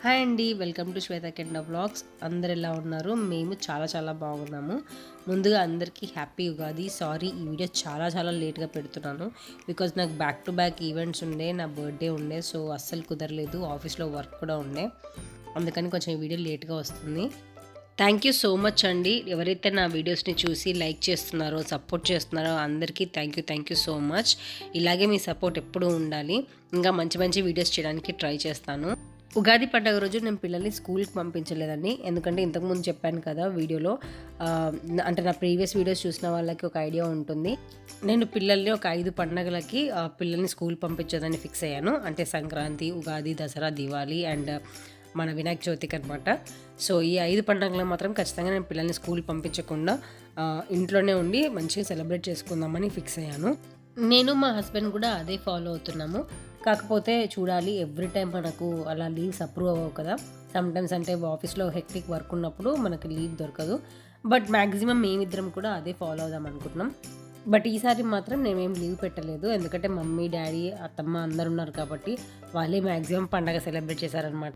Hi అండి, welcome to Shweta కెండ vlogs. అందరు ఎలా ఉన్నారు? మేము చాలా చాలా బాగున్నాము. ముందుగా అందరికీ హ్యాపీ ఉగాది. సారీ, ఈ వీడియో చాలా చాలా లేట్గా పెడుతున్నాను. బికాజ్ నాకు బ్యాక్ టు బ్యాక్ ఈవెంట్స్ ఉండే, నా బర్త్డే ఉండే, సో అస్సలు కుదరలేదు. ఆఫీస్లో వర్క్ కూడా ఉండే, అందుకని కొంచెం ఈ వీడియో లేట్గా వస్తుంది. థ్యాంక్ యూ సో మచ్ అండి. ఎవరైతే నా వీడియోస్ని చూసి లైక్ చేస్తున్నారో, సపోర్ట్ చేస్తున్నారో అందరికీ థ్యాంక్ యూ సో మచ్. ఇలాగే మీ సపోర్ట్ ఎప్పుడూ ఉండాలి. ఇంకా మంచి మంచి వీడియోస్ చేయడానికి ట్రై చేస్తాను. ఉగాది పండుగ రోజు నేను పిల్లల్ని స్కూల్కి పంపించలేదండి. ఎందుకంటే ఇంతకుముందు చెప్పాను కదా వీడియోలో, అంటే నా ప్రీవియస్ వీడియోస్ చూసిన వాళ్ళకి ఒక ఐడియా ఉంటుంది. నేను పిల్లల్ని ఒక 5 పండుగలకి పిల్లల్ని స్కూల్ పంపించదని ఫిక్స్ అయ్యాను. అంటే సంక్రాంతి, ఉగాది, దసరా, దివాళీ అండ్ మన వినాయక చవితికి అనమాట. సో ఈ 5 పండుగలు మాత్రం ఖచ్చితంగా నేను పిల్లల్ని స్కూల్ పంపించకుండా ఇంట్లోనే ఉండి మంచిగా సెలబ్రేట్ చేసుకుందామని ఫిక్స్ అయ్యాను. నేను మా హస్బెండ్ కూడా అదే ఫాలో అవుతున్నాము. కాకపోతే చూడాలి, ఎవ్రీ టైం మనకు అలా లీవ్స్ అప్రూవ్ అవ్వవు కదా. సమ్టైమ్స్ అంటే ఆఫీస్లో హెక్టిక్ వర్క్ ఉన్నప్పుడు మనకి లీవ్ దొరకదు. బట్ మ్యాక్సిమం మేమిద్దరం కూడా అదే ఫాలో అవుదాం అనుకుంటున్నాం. బట్ ఈసారి మాత్రం నేనేం లీవ్ పెట్టలేదు. ఎందుకంటే మమ్మీ, డాడీ, అత్తమ్మ అందరు ఉన్నారు కాబట్టి వాళ్ళే మ్యాక్సిమం పండగ సెలబ్రేట్ చేశారనమాట.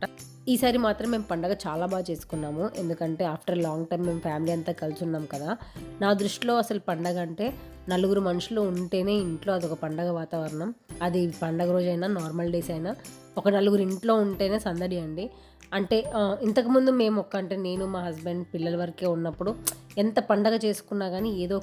ఈసారి మాత్రం మేము పండగ చాలా బాగా చేసుకున్నాము. ఎందుకంటే ఆఫ్టర్ లాంగ్ టైం మేము ఫ్యామిలీ అంతా కలిసి ఉన్నాం కదా. నా దృష్టిలో అసలు పండగ అంటే నలుగురు మనుషులు ఉంటేనే ఇంట్లో అదొక పండగ వాతావరణం. అది పండగ రోజైనా నార్మల్ డేస్ అయినా ఒక నలుగురు ఇంట్లో ఉంటేనే సందడి అండి. అంటే ఇంతకుముందు మేము అంటే నేను, మా హస్బెండ్, పిల్లల వరకే ఉన్నప్పుడు ఎంత పండగ చేసుకున్నా కానీ ఏదో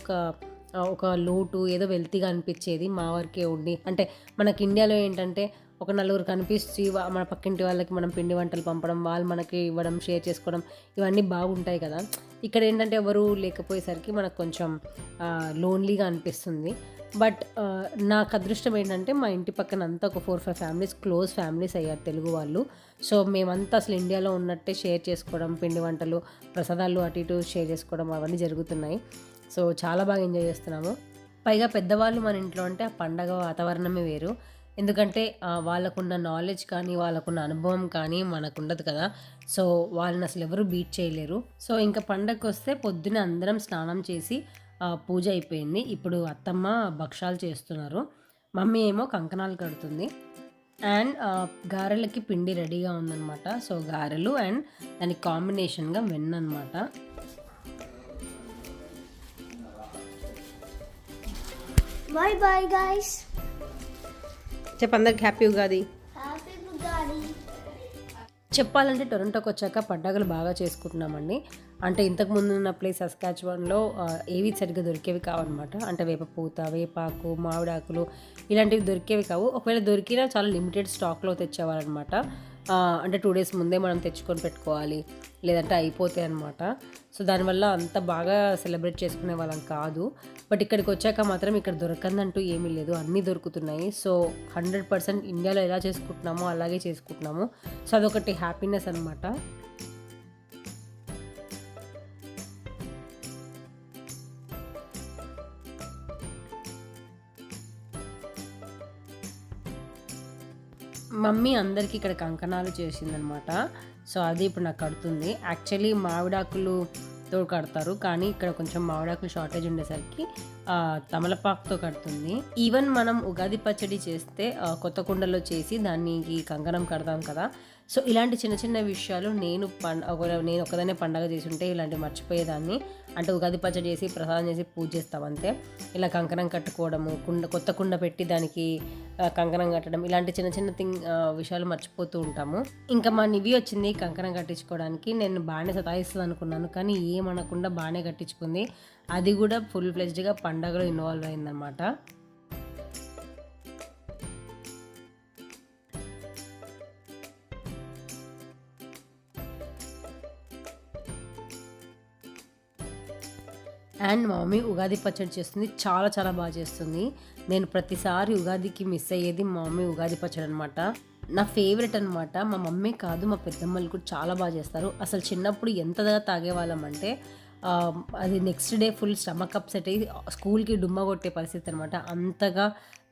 ఒక లోటు, ఏదో వెల్తీగా అనిపించేది మా వరకే ఉండి. అంటే మనకి ఇండియాలో ఏంటంటే ఒక నలుగురు కనిపించి మన పక్కింటి వాళ్ళకి మనం పిండి వంటలు పంపడం, వాళ్ళు మనకి ఇవ్వడం, షేర్ చేసుకోవడం, ఇవన్నీ బాగుంటాయి కదా. ఇక్కడ ఏంటంటే ఎవరు లేకపోయేసరికి మనకు కొంచెం లోన్లీగా అనిపిస్తుంది. బట్ నాకు అదృష్టం ఏంటంటే మా ఇంటి పక్కన అంతా ఒక 4-5 ఫ్యామిలీస్, క్లోజ్ ఫ్యామిలీస్ అయ్యారు తెలుగు వాళ్ళు. సో మేమంతా అసలు ఇండియాలో ఉన్నట్టే షేర్ చేసుకోవడం, పిండి వంటలు, ప్రసాదాలు అటు ఇటు షేర్ చేసుకోవడం అవన్నీ జరుగుతున్నాయి. సో చాలా బాగా ఎంజాయ్ చేస్తున్నాము. పైగా పెద్దవాళ్ళు మన ఇంట్లో అంటే ఆ పండగ వాతావరణమే వేరు. ఎందుకంటే వాళ్ళకున్న నాలెడ్జ్ కానీ, వాళ్ళకున్న అనుభవం కానీ మనకు ఉండదు కదా. సో వాళ్ళని అసలు ఎవరు బీట్ చేయలేరు. సో ఇంకా పండగకి వస్తే పొద్దున అందరం స్నానం చేసి పూజ అయిపోయింది. ఇప్పుడు అత్తమ్మ భక్షాలు చేస్తున్నారు, మమ్మీ ఏమో కంకణాలు కడుతుంది. అండ్ గారెలకి పిండి రెడీగా ఉందన్నమాట. సో గారెలు అండ్ దానికి కాంబినేషన్గా వెన్న అనమాట. Bye bye guys. చెప్పు అందరికి హ్యాపీ ఉగాది. Happy Ugadi. చెప్పాలంటే టొరంటోకి వచ్చాక పండగలు బాగా చేసుకుంటున్నామండి. అంటే ఇంతకుముందు ఉన్న ప్లేస్ సస్కాచ్వాన్లో ఏవి సరిగ్గా దొరికేవి కావన్నమాట. అంటే వేపపూత, వేపాకు, మామిడాకులు ఇలాంటివి దొరికేవి కావు. ఒకవేళ దొరికినా చాలా లిమిటెడ్ స్టాక్లో తెచ్చేవారనమాట. అంటే 2 days ముందే మనం తెచ్చుకొని పెట్టుకోవాలి, లేదంటే అయిపోతాయి అనమాట. సో దానివల్ల అంత బాగా సెలబ్రేట్ చేసుకునే వాళ్ళం కాదు. బట్ ఇక్కడికి వచ్చాక మాత్రం ఇక్కడ దొరకందంటూ ఏమీ లేదు, అన్నీ దొరుకుతున్నాయి. సో 100% ఇండియాలో ఎలా చేసుకుంటున్నామో అలాగే చేసుకుంటున్నాము. సో అదొకటి హ్యాపీనెస్ అనమాట. మమ్మీ అందరికీ ఇక్కడ కంకణాలు చేసిందనమాట. సో అది ఇప్పుడు నాకు కడుతుంది. యాక్చువల్లీ మామిడాకులతో కడతారు, కానీ ఇక్కడ కొంచెం మామిడాకులు షార్టేజ్ ఉండేసరికి తమలపాకుతో కడుతుంది. ఈవెన్ మనం ఉగాది పచ్చడి చేస్తే కొత్త కుండలో చేసి దానికి కంకణం కడతాం కదా. సో ఇలాంటి చిన్న చిన్న విషయాలు నేను ఒకదానే పండగ చేసి ఉంటే ఇలాంటివి మర్చిపోయేదాన్ని. అంటే ఉగాది పచ్చడి చేసి ప్రసాదం చేసి పూజ చేస్తాం అంతే. ఇలా కంకణం కట్టుకోవడము, కొత్త కుండ పెట్టి దానికి కంకణం కట్టడం, ఇలాంటి చిన్న చిన్న విషయాలు మర్చిపోతూ ఉంటాము. ఇంకా మా నివి వచ్చింది కంకణం కట్టించుకోవడానికి. నేను బాగానే సతాయిస్తుంది అనుకున్నాను, కానీ ఏమనకుండా బాగానే కట్టించుకుంది. అది కూడా ఫుల్ ఫ్లెజ్డ్గా పండగలో ఇన్వాల్వ్ అయిందనమాట. అండ్ మా మమ్మీ ఉగాది పచ్చడి చేస్తుంది, చాలా చాలా బాగా చేస్తుంది. నేను ప్రతిసారి ఉగాదికి మిస్ అయ్యేది మా మమ్మీ ఉగాది పచ్చడి అనమాట. నా ఫేవరెట్ అనమాట. మా మమ్మీ కాదు, మా పెద్దమ్మలు కూడా చాలా బాగా చేస్తారు. అసలు చిన్నప్పుడు ఎంతగా తాగేవాళ్ళం అంటే అది next day full stomach upset అయ్యి స్కూల్కి డుమ్మ కొట్టే పరిస్థితి అనమాట. అంతగా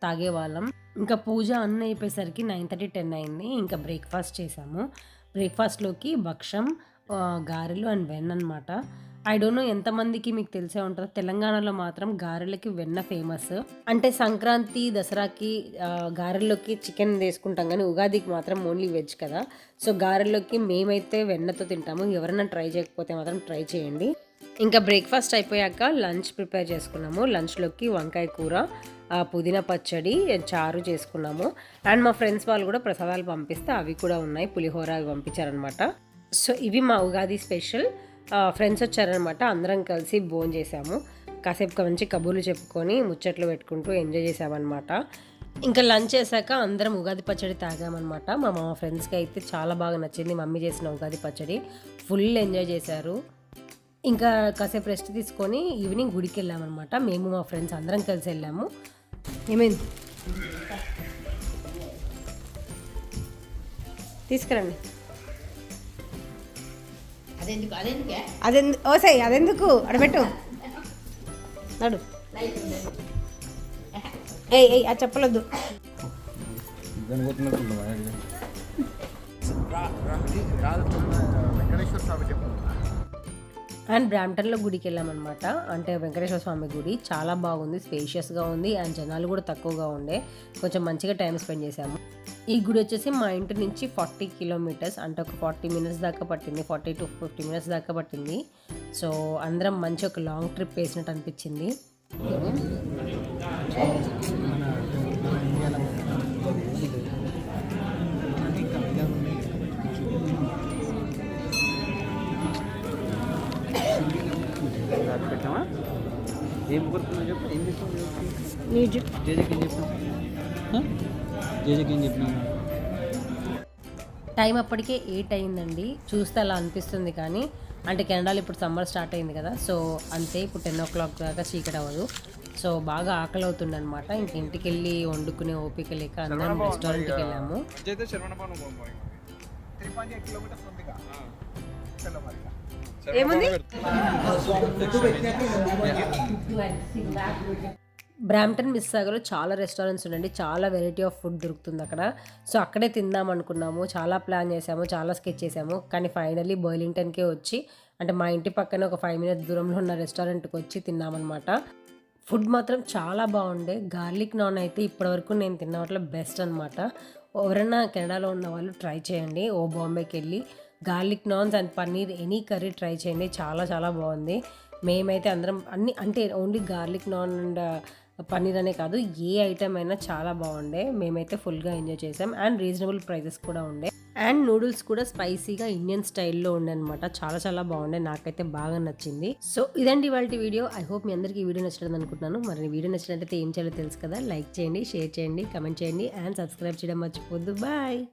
తాగేవాళ్ళం. ఇంకా పూజ అన్నీ అయిపోయేసరికి 9:30, 10 అయింది. ఇంకా బ్రేక్ఫాస్ట్ చేసాము. బ్రేక్ఫాస్ట్లోకి భక్షం, గారెలు అండ్ వెన్న అనమాట. ఐ డోంట్ నో ఎంతమందికి మీకు తెలిసే ఉంటుందో, తెలంగాణలో మాత్రం గారెలకి వెన్న ఫేమస్. అంటే సంక్రాంతి దసరాకి గారెల్లోకి చికెన్ వేసుకుంటాం కానీ ఉగాదికి మాత్రం ఓన్లీ వెజ్ కదా. సో గారెల్లోకి మేమైతే వెన్నతో తింటాము. ఎవరైనా ట్రై చేయకపోతే మాత్రం ట్రై చేయండి. ఇంకా బ్రేక్ఫాస్ట్ అయిపోయాక లంచ్ ప్రిపేర్ చేసుకున్నాము. లంచ్లోకి వంకాయ కూర, పుదీనా పచ్చడి, చారు చేసుకున్నాము. అండ్ మా ఫ్రెండ్స్ వాళ్ళు కూడా ప్రసాదాలు పంపిస్తే అవి కూడా ఉన్నాయి, పులిహోర అవి పంపించారనమాట. సో ఇవి మా ఉగాది స్పెషల్. ఫ్రెండ్స్ వచ్చారనమాట, అందరం కలిసి భోజనం చేసాము. కాసేపు మంచి కబుర్లు చెప్పుకొని ముచ్చట్లు పెట్టుకుంటూ ఎంజాయ్ చేసామన్నమాట. ఇంకా లంచ్ చేశాక అందరం ఉగాది పచ్చడి తాగామన్నమాట. మా ఫ్రెండ్స్కి అయితే చాలా బాగా నచ్చింది మమ్మీ చేసిన ఉగాది పచ్చడి. ఫుల్ ఎంజాయ్ చేశారు. ఇంకా కాసేపు రెస్ట్ తీసుకొని ఈవినింగ్ గుడికి వెళ్ళామన్నమాట. మేము మా ఫ్రెండ్స్ అందరం కలిసి వెళ్ళాము. ఏమైంది తీసుకురండి. అదెందుకు ఓసై, అదెందుకు అడబెట్టు నడు. ఏయ్ అది చెప్పలొద్దు. అండ్ బ్రాంప్టన్లో గుడికి వెళ్ళామన్నమాట. అంటే వెంకటేశ్వర స్వామి గుడి చాలా బాగుంది, స్పేషియస్గా ఉంది. అండ్ జనాలు కూడా తక్కువగా ఉండే, కొంచెం మంచిగా టైం స్పెండ్ చేశాము. ఈ గుడి వచ్చేసి మా ఇంటి నుంచి 40 కిలోమీటర్స్, అంటే ఒక 40 మినిట్స్ దాకా పట్టింది, 40 to 50 మినిట్స్ దాకా పట్టింది. సో అందరం మంచి ఒక లాంగ్ ట్రిప్ వేసినట్టు అనిపించింది. ఏం కొడుతుందో చెప్పు. ఏం చెప్పావు? జేజేకి ఏం చెప్పినా? టైం అప్పటికే 8 అయిందండి. చూస్తే అలా అనిపిస్తుంది కానీ అంటే కెనడాలో ఇప్పుడు సమ్మర్ స్టార్ట్ అయింది కదా. సో అంతే, ఇప్పుడు 10 o'clock దాకా చీకటి అవ్వదు. సో బాగా ఆకలి అవుతుంది అనమాట. ఇంక ఇంటికి వెళ్ళి వండుకునే ఓపిక లేక అందరం రెస్టారెంట్కి వెళ్ళాము. ఏముంది బ్రాంప్టన్ మిస్సాగలో చాలా రెస్టారెంట్స్ ఉండండి, చాలా వెరైటీ ఆఫ్ ఫుడ్ దొరుకుతుంది అక్కడ. సో అక్కడే తిందాం అనుకున్నాము, చాలా ప్లాన్ చేసాము, చాలా స్కెచ్ చేసాము. కానీ ఫైనల్లీ బర్లింగ్టన్కే వచ్చి, అంటే మా ఇంటి పక్కన ఒక 5 minutes దూరంలో ఉన్న రెస్టారెంట్కి వచ్చి తిన్నామన్నమాట. ఫుడ్ మాత్రం చాలా బాగుండే. గార్లిక్ నాన్ అయితే ఇప్పటివరకు నేను తిన్న వాటిలో బెస్ట్ అనమాట. ఎవరైనా కెనడాలో ఉన్న వాళ్ళు ట్రై చేయండి. బాంబేకి వెళ్ళి garlic naans and paneer any curry try చేయండి, చాలా చాలా బాగుంది. మేమైతే అందరం అన్ని, అంటే only garlic non and paneer అనే కాదు, ఏ ఐటమ్ అయినా చాలా బాగుండే. మేమైతే ఫుల్గా ఎంజాయ్ చేసాం. అండ్ రీజనబుల్ ప్రైజెస్ కూడా ఉండే. అండ్ నూడిల్స్ కూడా స్పైసీగా ఇండియన్ స్టైల్లో ఉండే అనమాట. చాలా చాలా బాగుండే, నాకైతే బాగా నచ్చింది. సో ఇదండి ఇవాళ వీడియో. ఐ హోప్ మీ అందరికీ ఈ వీడియో నచ్చలేదు అనుకుంటున్నాను. మరి వీడియో నచ్చినట్లయితే ఏం చేయాలో తెలుసు కదా, లైక్ చేయండి, షేర్ చేయండి, కమెంట్ చేయండి అండ్ సబ్స్క్రైబ్ చేయడం మర్చిపోద్దు. బాయ్.